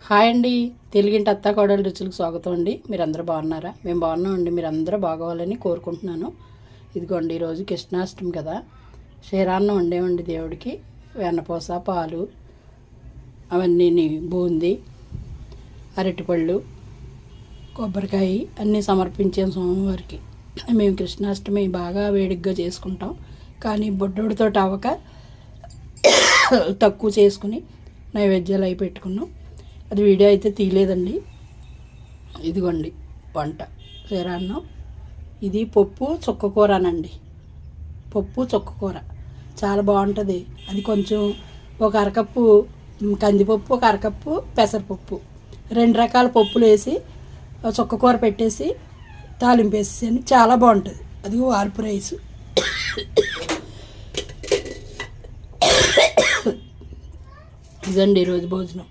Hi అండి, తెలుగింటి అత్త కోడలు రుచులకు స్వాగతం అండి. మీరందరూ బాగున్నారా? మేము బాగున్నామండి. మీరందరూ బాగోవాలని కోరుకుంటున్నాను. ఇదిగోండి, ఈరోజు కృష్ణాష్టమి కదా, క్షీరాన్నం వండేవండి దేవుడికి. వెన్నపూస, పాలు, అవన్నీ, బూందీ, అరటిపళ్ళు, కొబ్బరికాయ అన్నీ సమర్పించాం స్వామివారికి. మేము కృష్ణాష్టమి బాగా వేడిగ్గా చేసుకుంటాం, కానీ బొడ్డోడితో అవ్వక తక్కువ చేసుకుని నైవేద్యాలు అవి పెట్టుకున్నాం. అది వీడియో అయితే తీయలేదండి. ఇదిగోండి వంట క్షీరాన్నం. ఇది పప్పు చుక్కకూరనండి, పప్పు చుక్కకూర చాలా బాగుంటుంది. అది కొంచెం ఒక అరకప్పు కందిపప్పు, ఒక అరకప్పు పెసరపప్పు, 2 రకాల పప్పులు వేసి చుక్కకూర పెట్టేసి తాలింపు వేసేసి చాలా బాగుంటుంది. అది వార్పు రైసు. ఇదండి ఈరోజు భోజనం.